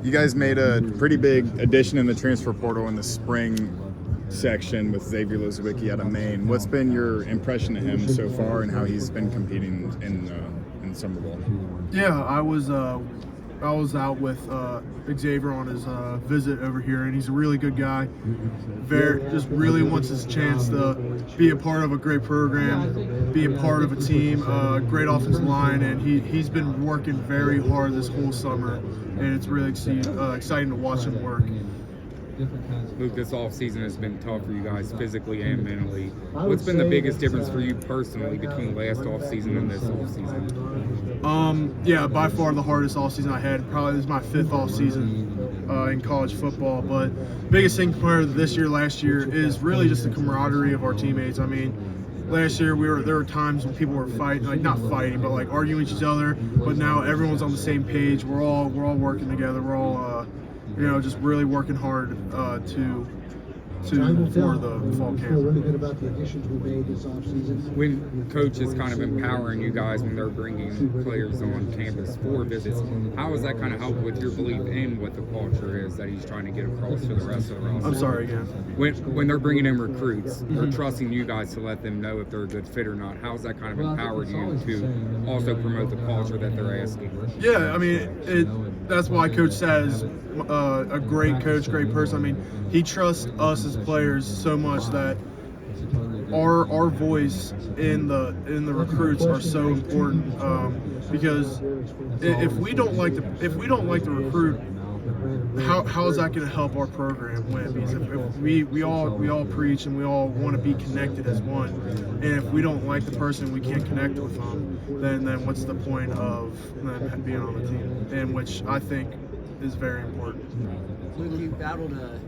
You guys made a pretty big addition in the transfer portal in the spring section with Xavier Lozowicki out of Maine. What's been your impression of him so far and how he's been competing in Summer Bowl? Yeah, I was out with Xavier on his visit over here, and he's a really good guy. Just really wants his chance to be a part of a great program, be a part of a team, great offensive line, and he's been working very hard this whole summer, and it's really exciting to watch him work. Luke, this offseason has been tough for you guys physically and mentally. What's been the biggest difference for you personally between last offseason and this offseason? Yeah, by far the hardest offseason I had. Probably this is my 5th offseason in college football. But biggest thing compared to this year, last year, is really just the camaraderie of our teammates. I mean, last year there were times when people were fighting, like not fighting, but like arguing with each other. But now everyone's on the same page. We're all working together. We're all just really working hard for the fall camp. Feel really good about the additions we made this offseason. When coach is kind of empowering you guys when they're bringing players on campus for visits, how has that kind of helped with your belief in what the culture is that he's trying to get across to the rest of the roster? I'm sorry again. When they're bringing in recruits, they're trusting you guys to let them know if they're a good fit or not. How's that kind of empowered you to also promote the culture that they're asking? Yeah, I mean, that's why Coach says a great coach, great person. I mean, he trusts us as players so much that our voice in the recruits are so important, because if we don't like the recruit, how is that going to help our program win? Because if we all preach and we all want to be connected as one, and if we don't like the person, we can't connect with them, then what's the point of them being on the team? And which I think is very important. Luke, you battled a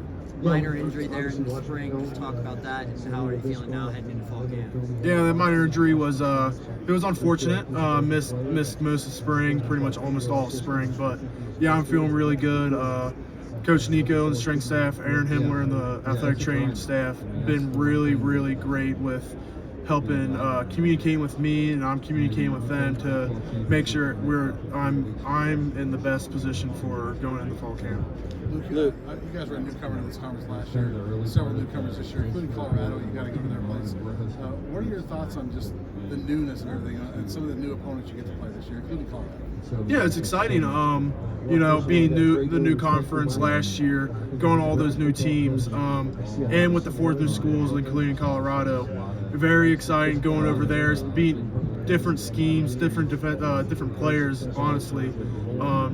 minor injury there in the spring. Talk about that, and how are you feeling now heading into fall camp? Yeah, that minor injury was it was unfortunate. Missed most of spring, pretty much almost all of spring. But yeah, I'm feeling really good. Coach Nico and the strength staff, Aaron Himmler and the athletic training staff, been really, really great with helping communicating with me, and I'm communicating with them to make sure I'm in the best position for going into fall camp. Luke, you guys were a newcomer to this conference last year. Several newcomers this year, including Colorado. You got to go to their place. What are your thoughts on just the newness and everything, and some of the new opponents you get to play this year, including Colorado? Yeah, it's exciting. Being the new conference last year, going to all those new teams, and with the 4 new schools, including Colorado, very exciting. Going over there, beat different schemes, different players. Honestly,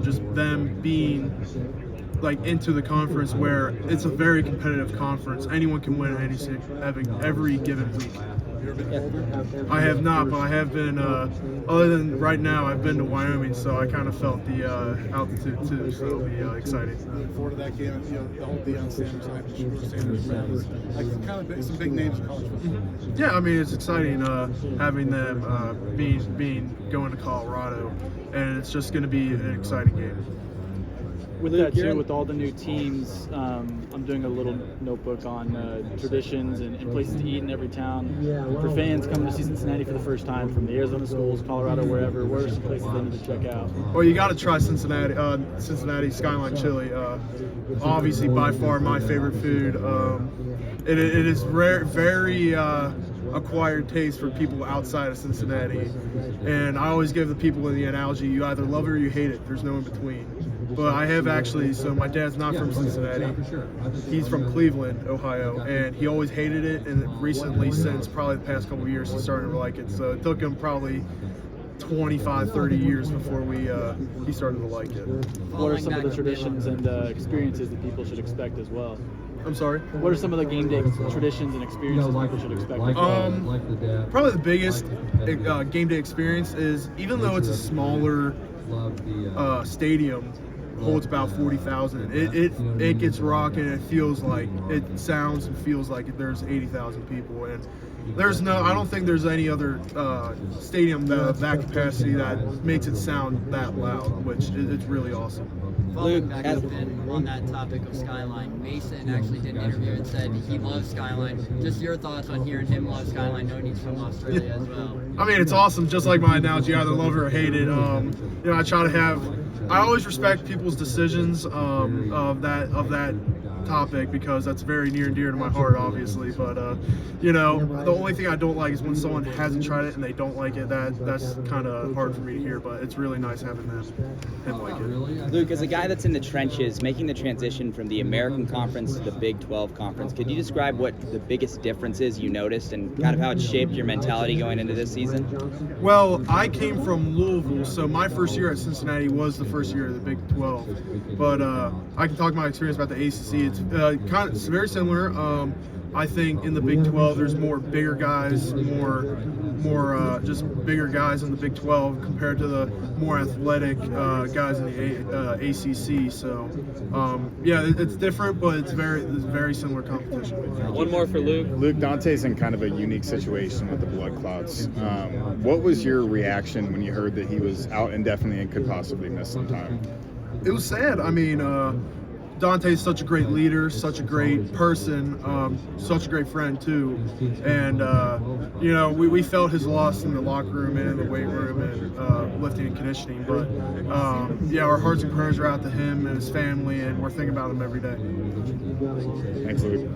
just them being like into the conference where it's a very competitive conference. Anyone can win every given week. I have not, but I have been, other than right now, I've been to Wyoming, so I kind of felt the altitude too, so it'll be exciting. Looking forward to that game, the whole Deion Sanders, like kind of some big names in college football. Yeah, I mean, it's exciting having them going to Colorado, and it's just going to be an exciting game. With that too, with all the new teams, I'm doing a little notebook on traditions and places to eat in every town. For fans coming to see Cincinnati for the first time from the Arizona schools, Colorado, wherever, where are some places they need to check out? Well, you got to try Cincinnati Skyline chili. Obviously, by far my favorite food. It is very acquired taste for people outside of Cincinnati, and I always give the people the analogy: you either love it or you hate it. There's no in between. But I have actually, so my dad's not from Cincinnati. He's from Cleveland, Ohio, and he always hated it, and recently, since probably the past couple of years, he started to like it. So it took him probably 25, 30 years before he started to like it. What are some of the traditions and experiences that people should expect as well? I'm sorry? What are some of the game day traditions and experiences people should expect? Probably the biggest game day experience is, even though it's a smaller stadium, holds about 40,000. It gets rocking. It feels like it sounds and feels like there's 80,000 people, and I don't think there's any other stadium of that capacity that makes it sound that loud, which it's really awesome. Following back up on that topic of Skyline, Mason actually did an interview and said he loves Skyline. Just your thoughts on hearing him love Skyline, knowing he's from Australia as well. I mean, it's awesome. Just like my analogy, either love it or hate it. I try to have I always respect people's decisions of that topic because that's very near and dear to my heart, obviously. But you know, the only thing I don't like is when someone hasn't tried it and they don't like it. That's kind of hard for me to hear. But it's really nice having him like it. Luke, as a guy that's in the trenches, making the transition from the American Conference to the Big 12 Conference, could you describe what the biggest differences you noticed and kind of how it shaped your mentality going into this season? Well, I came from Louisville, so my first year at Cincinnati was the first year of the Big 12. But I can talk my experience about the ACC. It's very similar. I think in the Big 12 there's more bigger guys, more just bigger guys in the Big 12 compared to the more athletic guys in the ACC. So yeah, it's different, but it's very similar competition. One more for Luke. Luke, Dante's in kind of a unique situation with the blood clots. What was your reaction when you heard that he was out indefinitely and could possibly miss some time? It was sad. I mean, Dante's such a great leader, such a great person, such a great friend too. And you know, we felt his loss in the locker room and in the weight room and lifting and conditioning. But yeah, our hearts and prayers are out to him and his family, and we're thinking about him every day. Thanks, Luke.